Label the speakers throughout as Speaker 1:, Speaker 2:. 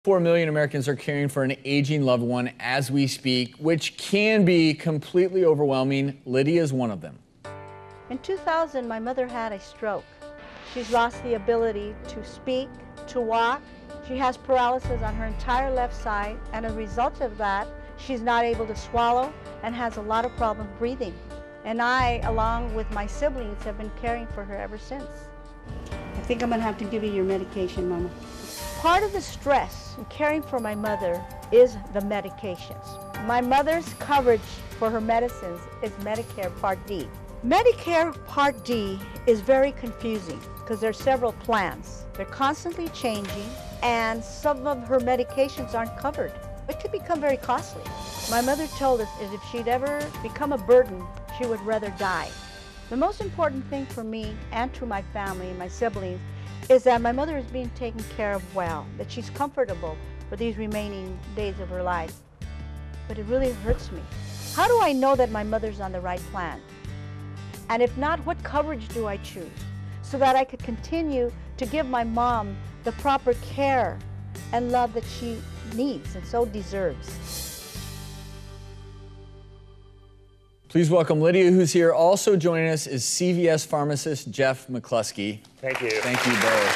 Speaker 1: 4 million Americans are caring for an aging loved one as we speak, which can be completely overwhelming. Lydia is one of them.
Speaker 2: In 2000, my mother had a stroke. She's lost the ability to speak, to walk. She has paralysis on her entire left side, and as a result of that, she's not able to swallow and has a lot of problem breathing. And I, along with my siblings, have been caring for her ever since. I think I'm gonna have to give you your medication, Mama. Part of the stress in caring for my mother is the medications. My mother's coverage for her medicines is Medicare Part D. Medicare Part D is very confusing because there are several plans. They're constantly changing, and some of her medications aren't covered. It could become very costly. My mother told us that if she'd ever become a burden, she would rather die. The most important thing for me and to my family and my siblings is that my mother is being taken care of well, that she's comfortable for these remaining days of her life. But it really hurts me. How do I know that my mother's on the right plan? And if not, what coverage do I choose so that I could continue to give my mom the proper care and love that she needs and so deserves?
Speaker 1: Please welcome Lydia, who's here. Also joining us is CVS pharmacist Jeff McCluskey.
Speaker 3: Thank you.
Speaker 1: Thank you both.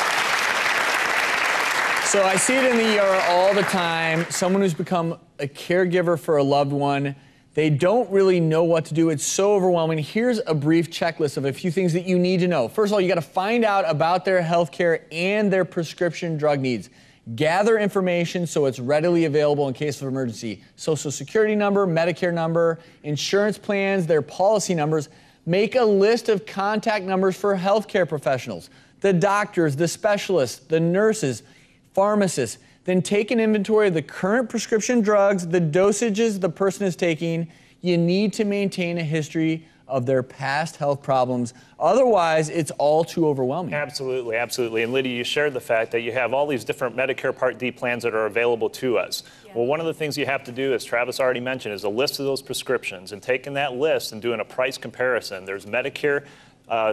Speaker 1: So I see it in the ER all the time. Someone who's become a caregiver for a loved one, they don't really know what to do. It's so overwhelming. Here's a brief checklist of a few things that you need to know. First of all, you got to find out about their health care and their prescription drug needs. Gather information so it's readily available in case of emergency. Social Security number, Medicare number, insurance plans, their policy numbers. Make a list of contact numbers for healthcare professionals, the doctors, the specialists, the nurses, pharmacists. Then take an inventory of the current prescription drugs, the dosages the person is taking. You need to maintain a history of their past health problems. Otherwise, it's all too overwhelming.
Speaker 3: Absolutely, absolutely. And Lydia, you shared the fact that you have all these different Medicare Part D plans that are available to us. Yeah. Well, one of the things you have to do, as Travis already mentioned, is a list of those prescriptions and taking that list and doing a price comparison. There's Medicare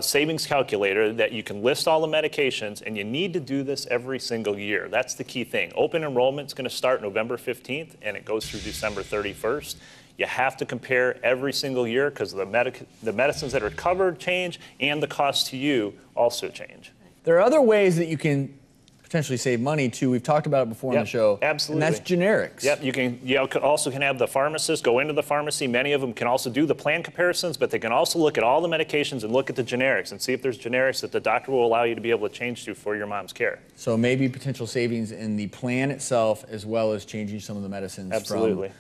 Speaker 3: savings calculator that you can list all the medications, and you need to do this every single year. That's the key thing. Open enrollment is going to start November 15th, and it goes through December 31st. You have to compare every single year because the medicines that are covered change and the cost to you also change.
Speaker 1: There are other ways that you can potentially save money too. We've talked about it before on the show.
Speaker 3: Absolutely.
Speaker 1: And that's generics.
Speaker 3: Yep. You also can have the pharmacist go into the pharmacy. Many of them can also do the plan comparisons, but they can also look at all the medications and look at the generics and see if there's generics that the doctor will allow you to be able to change to for your mom's care.
Speaker 1: So maybe potential savings in the plan itself as well as changing some of the medicines.
Speaker 3: Absolutely.
Speaker 1: From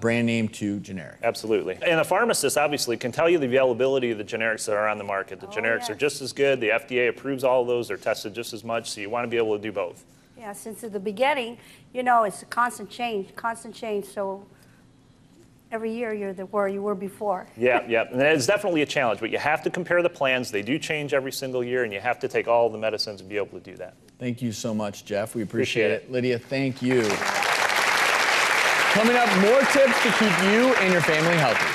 Speaker 1: brand name to generic.
Speaker 3: Absolutely. And the pharmacist obviously can tell you the availability of the generics that are on the market. The generics are just as good. The FDA approves all of those. They're tested just as much. So you want to be able to do both.
Speaker 4: Yeah, since at the beginning, you know, it's a constant change. So every year you're where you were before.
Speaker 3: Yeah. And it's definitely a challenge, but you have to compare the plans. They do change every single year, and you have to take all the medicines and be able to do that.
Speaker 1: Thank you so much, Jeff. We appreciate it. Lydia, thank you. Coming up, more tips to keep you and your family healthy.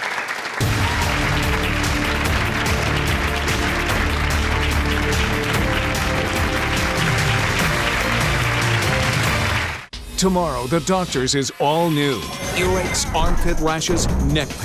Speaker 5: Tomorrow, The Doctors is all new. Earaches, armpit rashes, neck pain.